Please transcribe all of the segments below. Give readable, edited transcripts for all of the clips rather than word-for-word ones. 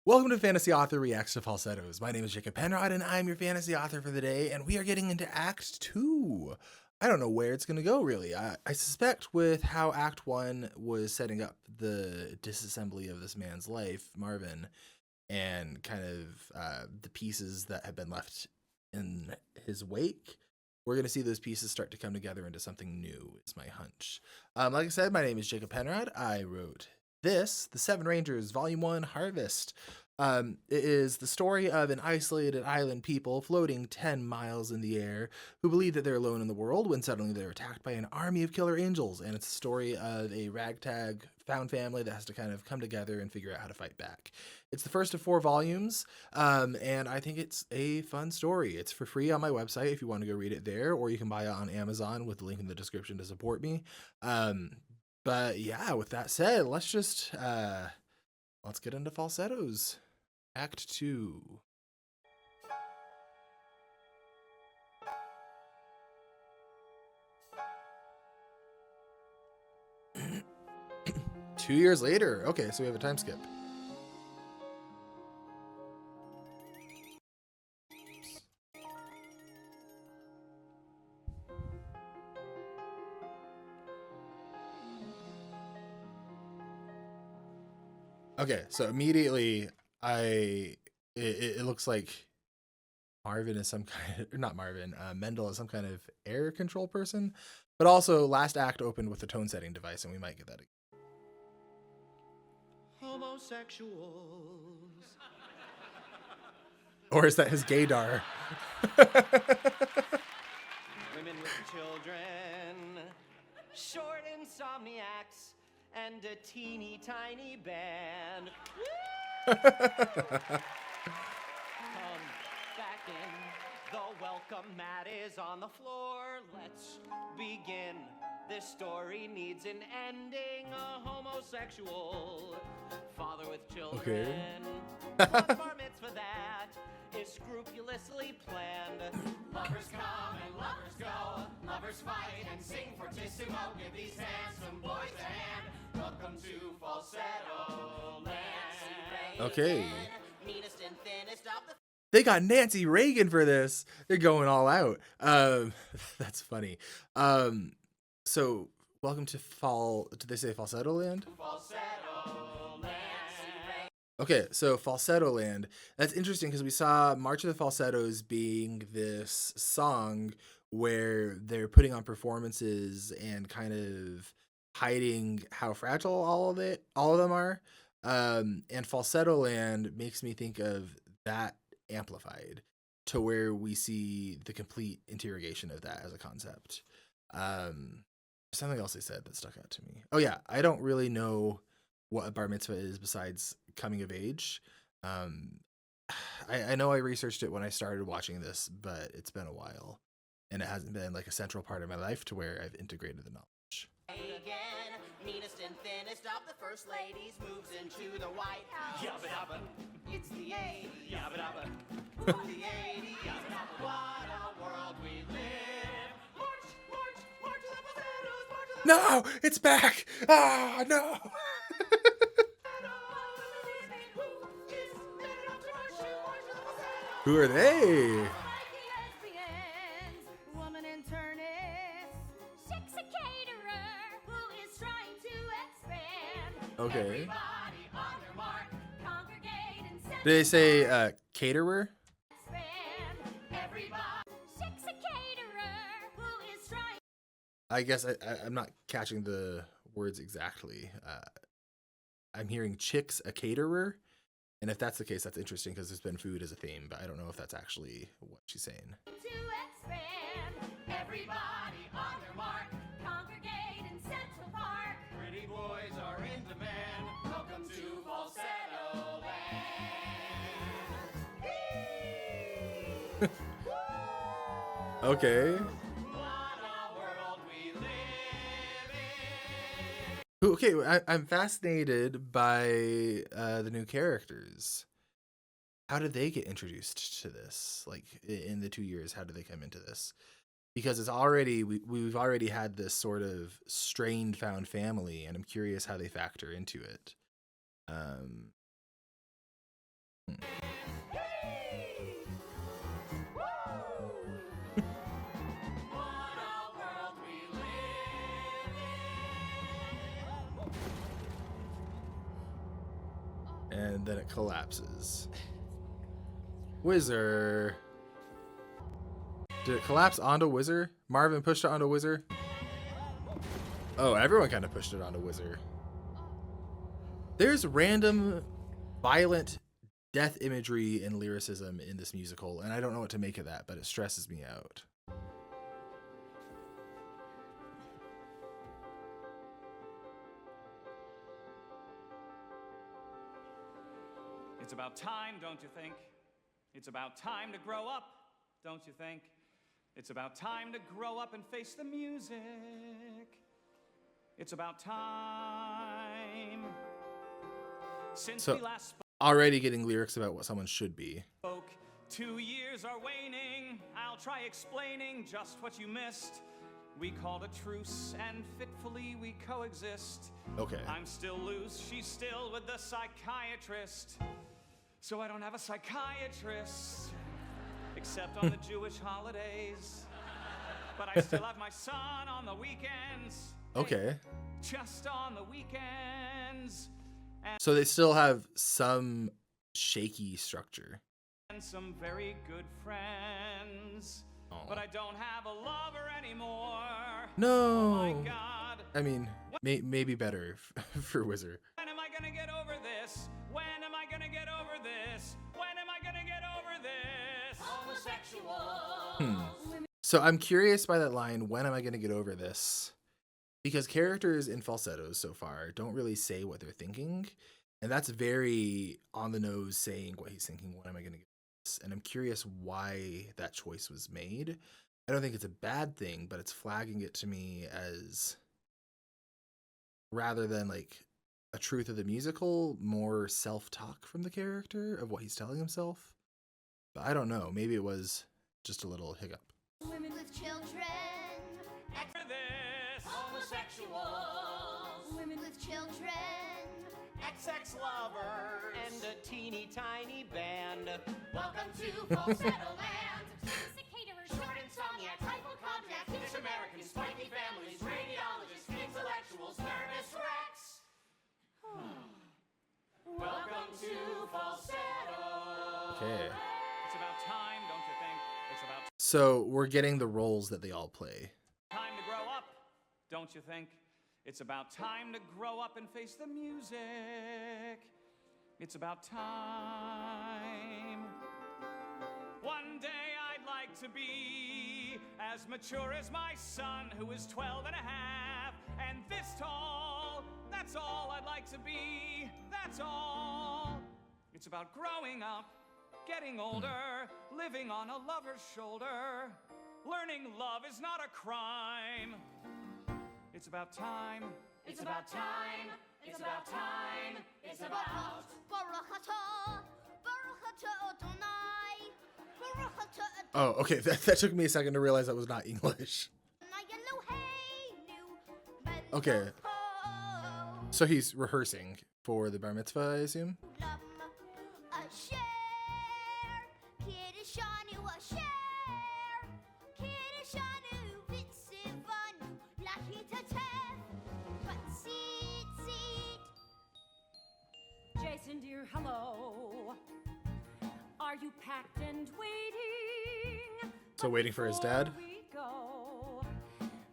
Welcome to Fantasy Author Reacts to Falsettos. My name is Jacob Penrod, and I'm your fantasy author for the day, and we are getting into Act 2. I don't know where it's going to go, really. I suspect with how Act 1 was setting up the disassembly of this man's life, Marvin, and kind of the pieces that have been left in his wake, we're going to see those pieces start to come together into something new, is my hunch. Like I said, my name is Jacob Penrod. I wrote this, The Seven Rangers, Volume 1, Harvest. It is the story of an isolated island people floating 10 miles in the air who believe that they're alone in the world when suddenly they're attacked by an army of killer angels. And it's a story of a ragtag found family that has to kind of come together and figure out how to fight back. It's the first of 4 volumes, and I think it's a fun story. It's for free on my website if you want to go read it there, or you can buy it on Amazon with the link in the description to support me. But yeah, with that said, let's get into Falsettos. Act 2. Two years later. Okay, so we have a time skip. Okay, so immediately it looks like Marvin is some kind of, or not Marvin, Mendle is some kind of air control person, but also last act opened with the tone setting device, and we might get that again. Homosexuals. Or is that his gaydar? Women with children. Short insomniacs. And a teeny tiny band. Come back in. The welcome mat is on the floor. Let's begin. This story needs an ending. A homosexual father with children. Okay. Bar mitzvah that is scrupulously planned. Lovers come and lovers go. Lovers fight and sing fortissimo. Give these handsome boys a hand. Welcome to Falsetto Land. Okay. Meanest and thinnest of the They got Nancy Reagan for this. They're going all out. That's funny. So welcome to did they say Falsetto Land? Falsetto Land. Okay, so Falsetto Land. That's interesting because we saw March of the Falsettos being this song where they're putting on performances and kind of hiding how fragile all of them are. And Falsetto Land makes me think of that amplified to where we see the complete interrogation of that as a concept. Something else they said that stuck out to me. Oh yeah, I don't really know what a bar mitzvah is besides coming of age. I know I researched it when I started watching this, but it's been a while, and it hasn't been like a central part of my life to where I've integrated the knowledge. Again, meanest and thinnest of the first ladies moves into the White House. Yabba dabba. It's the 80s. Yabba dabba. The 80s. Yabba dabba. What a world we live. March, march, march to the Falsettos. March to the No, it's back. Ah, no. Who are they? Lesbians, woman internist, sex a caterer who is trying to expand. Okay. Everybody on their mark, congregate and set Did they say caterer? expand. Everybody, sex a caterer who is trying. I guess I'm not catching the words exactly. I'm hearing chicks a caterer. And if that's the case, that's interesting because there's been food as a theme, but I don't know if that's actually what she's saying. To expand. Everybody on their mark, congregate in Central Park. Pretty boys are in demand. Welcome to Falsetto Land. Okay. What a world we live in. Okay, I'm fascinated by the new characters. How did they get introduced to this? Like in the 2 years, how did they come into this? Because it's already we've already had this sort of strained found family, and I'm curious how they factor into it. and then it collapses. Whizzer. Did it collapse onto Whizzer? Marvin pushed it onto Whizzer? Oh, everyone kind of pushed it onto Whizzer. There's random violent death imagery and lyricism in this musical, and I don't know what to make of that, but it stresses me out. It's about time, don't you think? It's about time to grow up, don't you think? It's about time to grow up and face the music. It's about time. Since we last spoke, Already getting lyrics about what someone should be. 2 years are waning. I'll try explaining just what you missed. We called a truce and fitfully we coexist. Okay. I'm still loose, she's still with the psychiatrist. So I don't have a psychiatrist, except on the Jewish holidays. But I still have my son on the weekends. Okay. Just on the weekends. So they still have some shaky structure. And some very good friends. Oh. But I don't have a lover anymore. No. Oh my God. I mean, maybe better for Whizzer. When am I gonna get over this? When am I gonna get over this? When am I gonna get over this? Homosexual. So I'm curious by that line, when am I going to get over this? Because characters in Falsettos so far don't really say what they're thinking. And that's very on the nose saying what he's thinking, when am I going to get this? And I'm curious why that choice was made. I don't think it's a bad thing, but it's flagging it to me as, rather than like a truth of the musical, more self-talk from the character of what he's telling himself. But I don't know. Maybe it was just a little hiccup. Women with children. For this. Homosexuals. Women with children. XX lovers. And a teeny tiny band. Welcome to Falsetto land. Cicadas, Short insomniacs, hypochondriacs, Finnish Americans, spiky families, radiologists, intellectuals, nervous wrecks. Welcome to Falsetto. Okay. It's about time, don't you think? It's about So we're getting the roles that they all play. time to grow up, don't you think? It's about time to grow up and face the music. It's about time. One day I'd like to be as mature as my son, who is 12 and a half, and this tall. That's all I'd like to be. That's all. It's about growing up, getting older, living on a lover's shoulder. Learning love is not a crime. It's about time. It's about time. It's about time. It's about. Oh, okay. That took me a second to realize that was not English. Okay. So he's rehearsing for the bar mitzvah, I assume? Jason, dear, hello. Are you packed and waiting? So waiting for his dad? Before we go,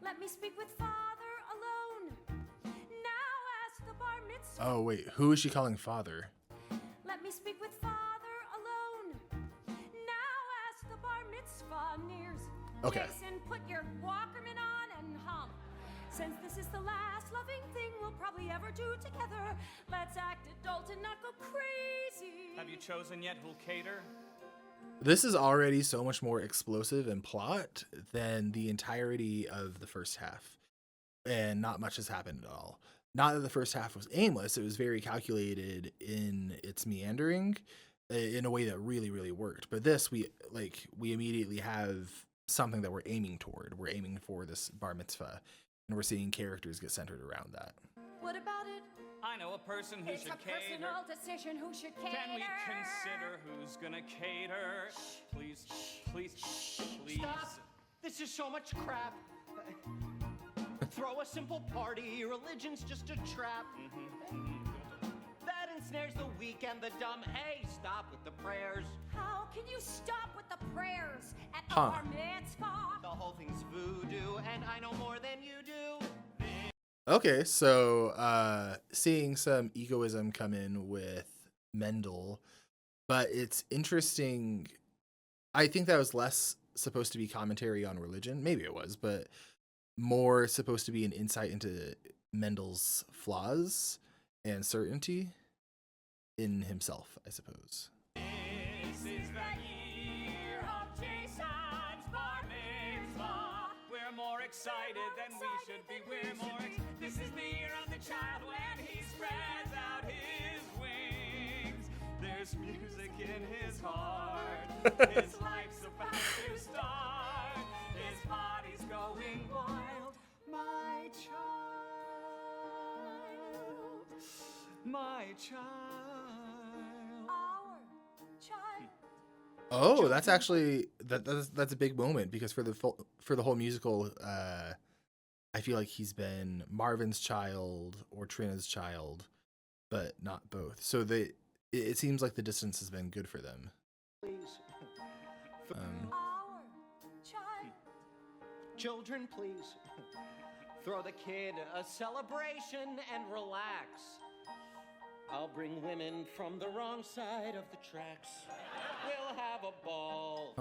let me speak with Father alone. Now ask the bar mitzvah. Oh, wait. Who is she calling father? Let me speak with Father alone. Now ask the bar mitzvah nears. Okay. Jason, put your Walkerman on and hum. Since this is the last loving thing we'll probably ever do together, let's act adult and not go crazy. Have you chosen yet who'll cater? This is already so much more explosive in plot than the entirety of the first half. And not much has happened at all. Not that the first half was aimless, it was very calculated in its meandering in a way that really, really worked. But this, we immediately have something that we're aiming toward. We're aiming for this bar mitzvah, and we're seeing characters get centered around that. What about it? I know a person who It's should a cater. personal decision who should cater. Can we consider who's gonna cater? Please, please, please. Stop. This is so much crap. Throw a simple party. Religion's just a trap. That ensnares the weak and the dumb. Hey, stop with the prayers. How can you stop with the prayers at the Huh. bar mitzvah? The whole thing's voodoo, and I know more than you do. Okay, so seeing some egoism come in with Mendel, but it's interesting. I think that was less supposed to be commentary on religion. Maybe it was, but more supposed to be an insight into Mendel's flaws and certainty in himself, I suppose. This is the year of Jason's bar mitzvah. We're more excited than we should be. We're more. This is the year of the child when he spreads out his wings. There's music in his heart. His life's about to start. His body's going wild. My child. My child. Our child. Oh, that's actually that's a big moment because for the whole musical, I feel like he's been Marvin's child or Trina's child, but not both. So it seems like the distance has been good for them. Please. Our child. Children, please. Throw the kid a celebration and relax. I'll bring women from the wrong side of the tracks. We'll have a ball.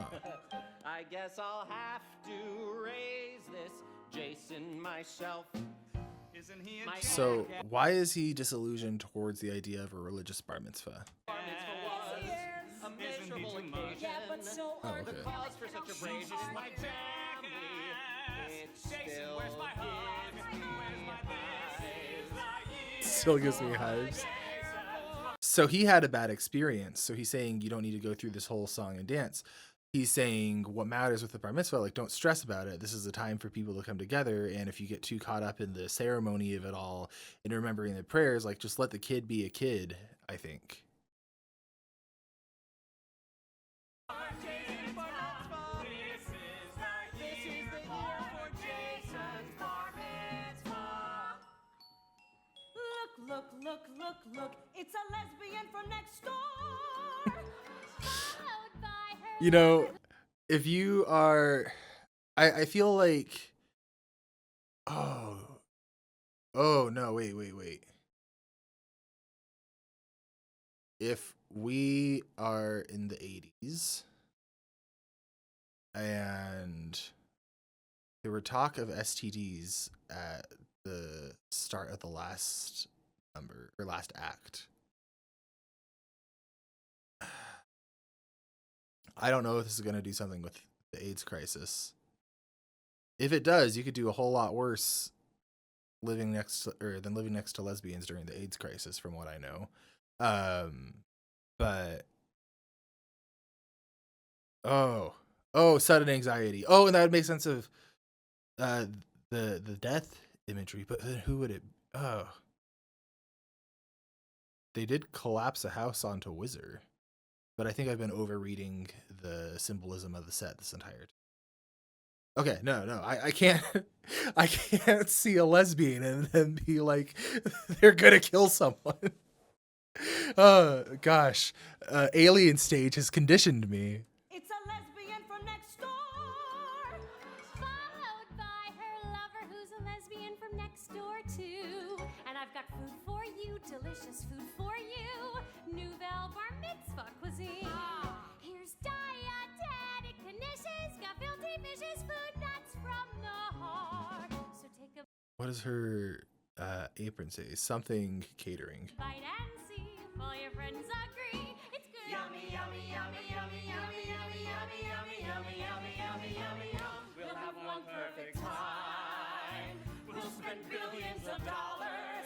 I guess I'll have to raise this Jason myself. Isn't he My- So why is he disillusioned towards the idea of a religious bar mitzvah? Bar mitzvah was Yes. a miserable Isn't he too much? occasion. Yeah, but so Oh, are okay. the Cause for such a break is my family. It's Jason, still where's my hug? gives me Where's my this? Is the year Still gives me hives. So he had a bad experience. So he's saying you don't need to go through this whole song and dance. He's saying what matters with the bar mitzvah, like don't stress about it. This is a time for people to come together. And if you get too caught up in the ceremony of it all and remembering the prayers, like just let the kid be a kid, I think. Look, it's a lesbian from next door. Followed by her. You know, if you are, I feel like, oh no, wait. If we are in the 80s and there were talk of STDs at the start of the last number or last act, I don't know if this is going to do something with the AIDS crisis. If it does, you could do a whole lot worse living next to lesbians during the AIDS crisis, from what I know. But sudden anxiety. Oh, and that would make sense of the death imagery. But then who would it? Oh, they did collapse a house onto Whizzer. But I think I've been overreading the symbolism of the set this entire time. Okay, no, I can't I can't see a lesbian and then be like they're gonna kill someone. Gosh, Alien Stage has conditioned me. It's a lesbian from next door. Followed by her lover, who's a lesbian from next door too. And I've got food for you, delicious food for you. Nouvelle bar mitzvah cuisine. Here's dietetic conditions, gefilte fishes, food nuts from the heart. So take a What does her apron say? Something catering. bite and see if all your friends agree. It's good. Yummy, yummy, yummy, yummy, yummy, yummy, yummy, yummy, yummy, yummy, yummy, yummy, yum. We'll have one perfect time. We'll spend billions of dollars.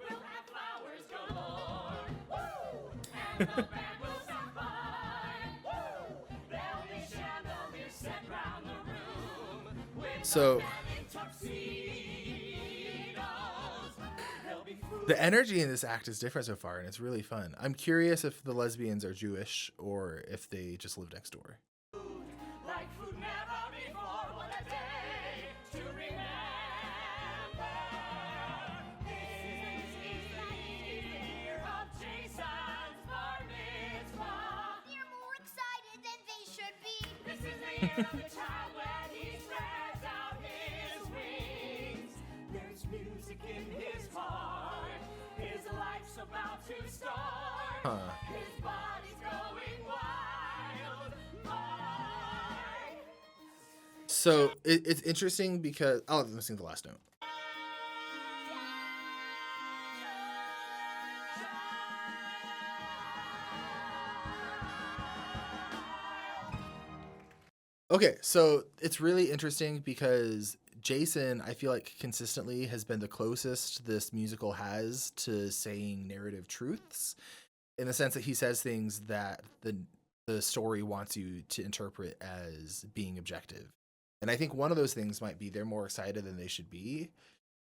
We'll have flowers galore. Woo! And the band will stop by. Woo! There'll be chandeliers set round the room. With So many tuxedos. There'll be food. the energy in this act is different so far, and it's really fun. I'm curious if the lesbians are Jewish or if they just live next door. Like food never before, what a day to remember. This is the year of fear of the child when he spreads out his wings. There's music in his heart. His life's about to start. His body's going wild. So it's interesting because let me sing the last note. Okay, so it's really interesting because Jason, I feel like consistently has been the closest this musical has to saying narrative truths, in the sense that he says things that the story wants you to interpret as being objective. And I think one of those things might be they're more excited than they should be.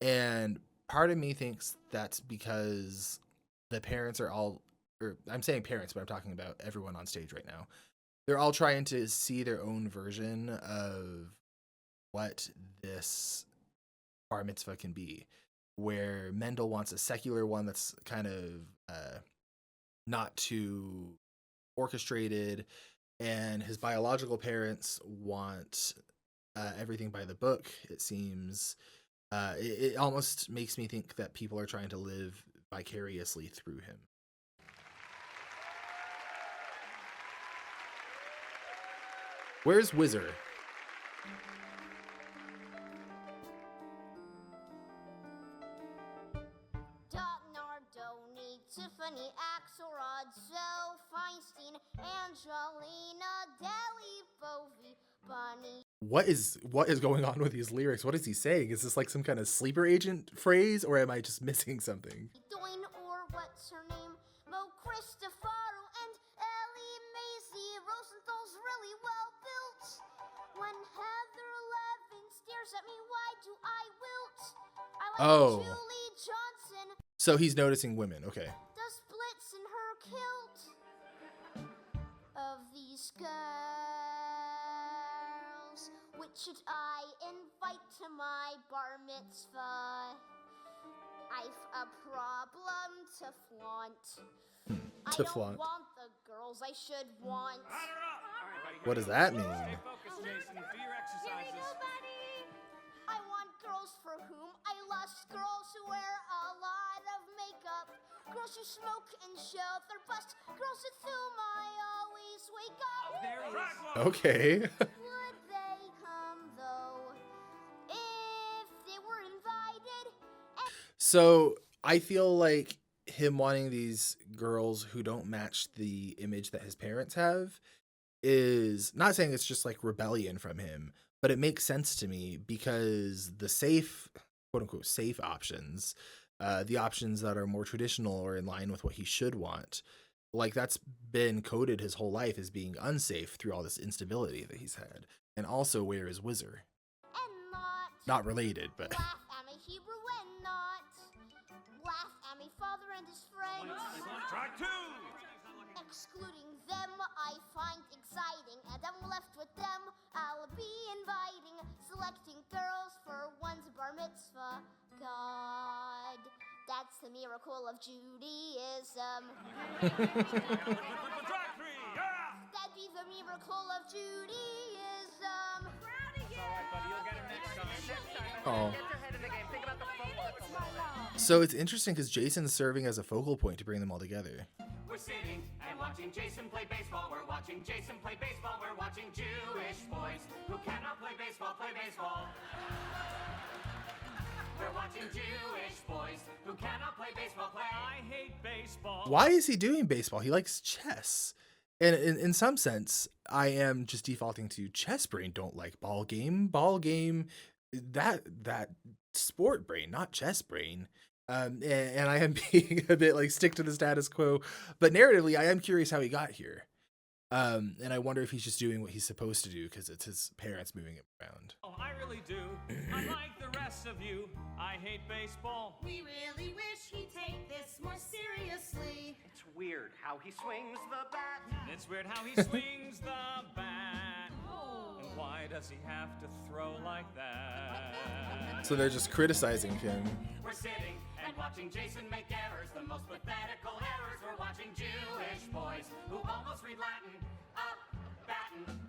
And part of me thinks that's because the parents are all, or I'm saying parents, but I'm talking about everyone on stage right now. They're all trying to see their own version of what this bar mitzvah can be, where Mendle wants a secular one that's kind of not too orchestrated, and his biological parents want everything by the book. It seems it almost makes me think that people are trying to live vicariously through him. Where's Whizzer? Nardoni, Tiffany, Axelrod, Zoe, Feinstein, Angelina, Deli, Bovi, Bunny. What is going on with these lyrics? What is he saying? Is this like some kind of sleeper agent phrase, or am I just missing something? Doin, or what's her name? Mo Cristofaro and Ellie Macy. Rosenthal's really well built. When Heather Levin stares at me, why do I wilt? I like Julie Johnson. So he's noticing women. Okay. The splits in her kilt. Of these girls, which should I invite to my bar mitzvah? I've a problem to flaunt. I don't want the girls I should want. What does that mean? Stay focused, Jason. Do your exercises. I want girls for whom I lust. Girls who wear a lot of makeup. Girls who smoke and show their bust. Girls with whom I always wake up. There he is. Okay. Would they come though if they were invited? So I feel like him wanting these girls who don't match the image that his parents have is not saying it's just like rebellion from him, but it makes sense to me because the safe, quote unquote, safe options, the options that are more traditional or in line with what he should want, like that's been coded his whole life as being unsafe through all this instability that he's had. And also, where is Whizzer? And Not related, but laugh at my Hebrew and not laugh at my father and his friends. Track 2. Excluding them I find exciting, and I'm left with them I'll be inviting, selecting girls for one's bar mitzvah. God, that's the miracle of Judaism. Track 3. That'd be the miracle of Judaism. Alright, buddy, you'll get him next time. oh. So it's interesting because Jason's serving as a focal point to bring them all together. We're sitting and watching Jason play baseball. We're watching Jason play baseball. We're watching Jewish boys who cannot play baseball play baseball. We're watching Jewish boys who cannot play baseball play. I hate baseball. Why is he doing baseball? He likes chess. And in some sense, I am just defaulting to chess brain. Don't like ball game, that sport brain, not chess brain. And I am being a bit like stick to the status quo, but narratively, I am curious how he got here. And I wonder if he's just doing what he's supposed to do because it's his parents moving him around. Oh, I really do. Unlike the rest of you, I hate baseball. We really wish he'd take this more seriously. It's weird how he swings the bat. It's weird how he swings the bat. And why does he have to throw like that? So they're just criticizing him. We're sitting and watching Jason make errors, the most pathetical errors. We're watching Jewish boys who almost read Latin, up batting.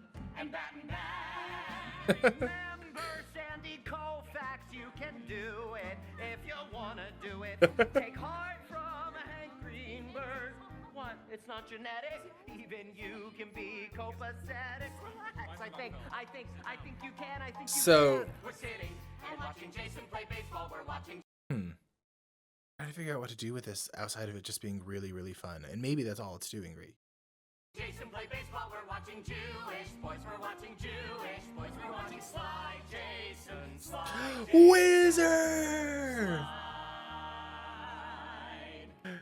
and that and that. Remember Sandy Koufax, you can do it if you wanna do it. Take heart from Hank Greenberg. What? It's not genetic. Even you can be copacetic. Relax. I think you can. I think you So- can. We're sitting and watching Jason play baseball. We're watching. Trying to figure out what to do with this outside of it just being really, really fun. And maybe that's all it's doing, right? Jason play baseball, we're watching Jewish boys, we're watching Jewish boys, we're watching Sly Jason, Sly Whizzer!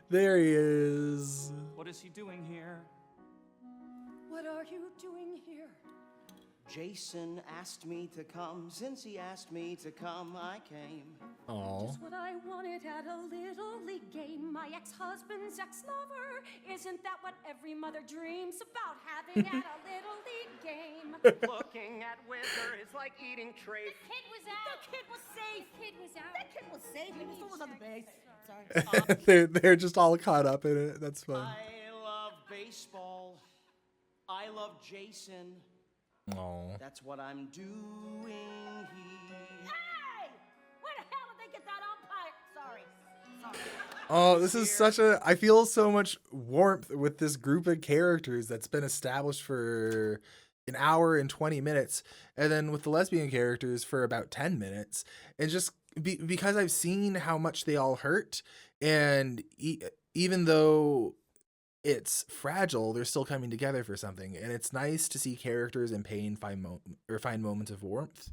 There he is. What is he doing here? What are you doing here? Jason asked me to come, since he asked me to come, I came. Aw. Just what I wanted at a little league game. My ex-husband's ex-lover. Isn't that what every mother dreams about having at a little league game? Looking at Whizzer is like eating trafe. Kid was out. The kid was safe. Kid was out. That kid was safe. He was always on the base. Sorry. they're just all caught up in it. That's fun. I love baseball. I love Jason. Aw. That's what I'm doing here. Hey! Where the hell did they get that umpire? Sorry. Oh, this is I feel so much warmth with this group of characters that's been established for an hour and 20 minutes. And then with the lesbian characters for about 10 minutes. And just because I've seen how much they all hurt. And even though it's fragile, they're still coming together for something. And it's nice to see characters in pain find moments of warmth.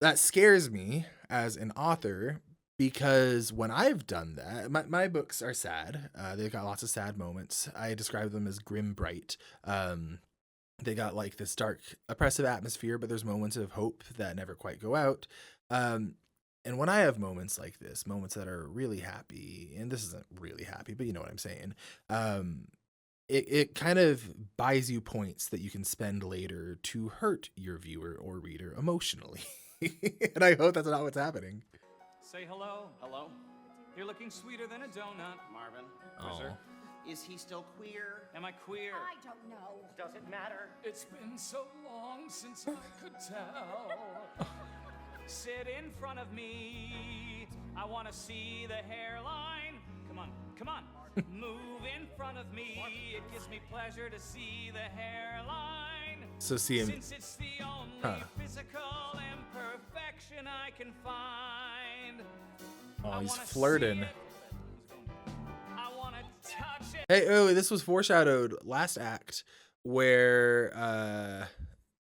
That scares me as an author, because when I've done that, my books are sad. They've got lots of sad moments. I describe them as grim bright. They got like this dark, oppressive atmosphere, but there's moments of hope that never quite go out. And when I have moments like this, moments that are really happy, and this isn't really happy, but you know what I'm saying, it kind of buys you points that you can spend later to hurt your viewer or reader emotionally. And I hope that's not what's happening. Say hello. Hello, You're looking sweeter than a donut. Marvin. Whizzer. Is he still queer? Am I queer? I don't know. Does it matter? It's been so long since I could tell. Sit in front of me. I want to see the hairline. Come on, come on. Move in front of me. It gives me pleasure to see the hairline. So see him. Since it's the only physical imperfection I can find. Oh, he's I wanna flirting. see it. I want to touch it. Hey, oh, this was foreshadowed last act where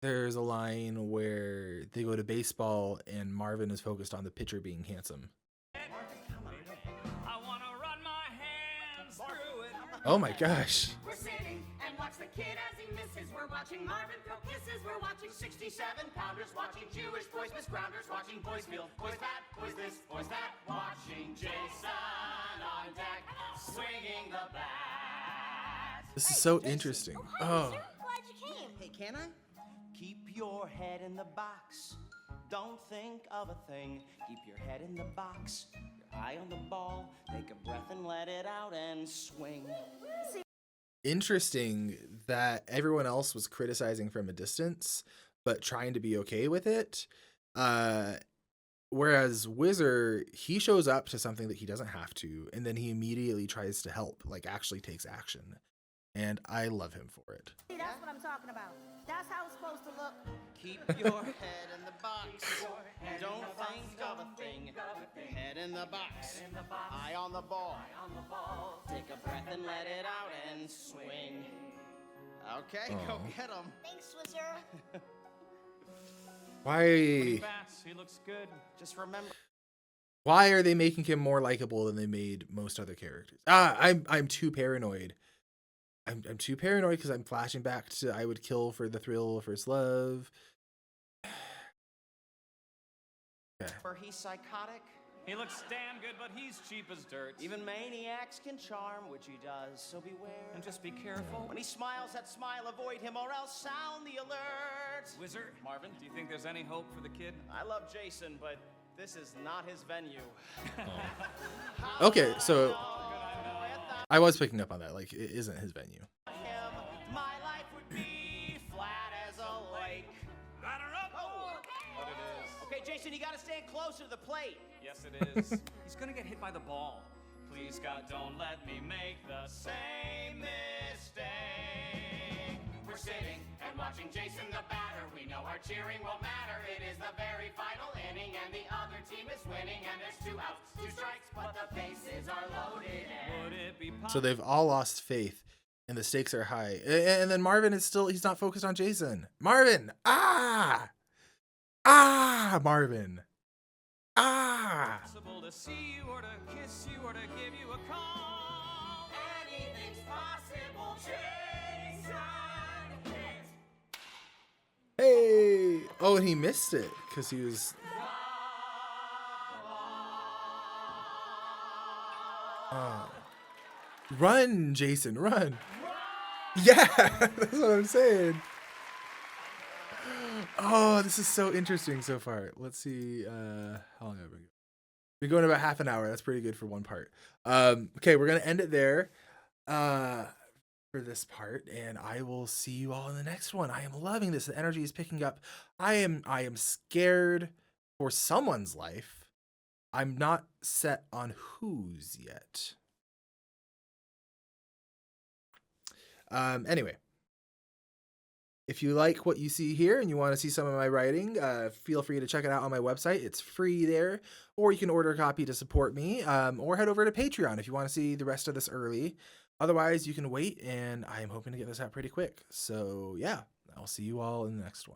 there's a line where they go to baseball and Marvin is focused on the pitcher being handsome. I want to run my hands through it. Oh my gosh. We're sitting and watch the kid as he misses. We're watching Marvin throw kisses. We're watching 67-pounders, watching Jewish boys, Miss Grounders, watching boys feel, boys that, boys this, boys that, watching Jason on deck, swinging the bat. This is so interesting. Oh. Glad you came. Hey, can I? Keep your head in the box. Don't think of a thing. Keep your head in the box. Your eye on the ball. Take a breath and let it out and swing. Interesting that everyone else was criticizing from a distance, but trying to be okay with it. Whereas Whizzer, he shows up to something that he doesn't have to, and then he immediately tries to help, like actually takes action. And I love him for it. See, that's what I'm talking about. That's how it's supposed to look. Keep your head in the box. Don't think of a thing. Head in the box. Eye on the ball. Take a breath and let it out and swing. Okay, go get him. Thanks, Whizzer. Why Bats, he looks good. Just remember. why are they making him more likable than they made most other characters? I'm too paranoid. I'm too paranoid because I'm flashing back to I would kill for the thrill of first love. Okay. Or he's psychotic. He looks damn good, but he's cheap as dirt. Even maniacs can charm, which he does, so beware. And just be careful. When he smiles, that smile, avoid him or else sound the alert. Whizzer, Marvin, do you think there's any hope for the kid? I love Jason, but this is not his venue. Okay, so I was picking up on that. Like, it isn't his venue. My life would be flat Jason, you gotta stand closer to the plate. Yes, it is. He's gonna get hit by the ball. Please, God, don't let me make the same mistake. We're sitting and watching Jason the batter. We know our cheering won't matter. It is the very final inning, and the other team is winning. And there's 2 outs, 2 strikes, but the bases are loaded. Would it be So they've all lost faith, and the stakes are high. And then Marvin is still—he's not focused on Jason. Marvin, Marvin, possible to see you or to kiss you or to give you a call? Anything's possible, Jason. Hit. Hey! Oh, and he missed it because he was. Run, Jason, run! Yeah, that's what I'm saying. Oh, this is so interesting so far. Let's see. How long have we been? We're going about half an hour. That's pretty good for one part. Okay, we're gonna end it there for this part, and I will see you all in the next one. I am loving this. The energy is picking up. I am scared for someone's life. I'm not set on whose yet. Anyway, if you like what you see here and you want to see some of my writing, feel free to check it out on my website. It's free there, or you can order a copy to support me, or head over to Patreon if you want to see the rest of this early. Otherwise, you can wait, and I'm hoping to get this out pretty quick. So yeah, I'll see you all in the next one.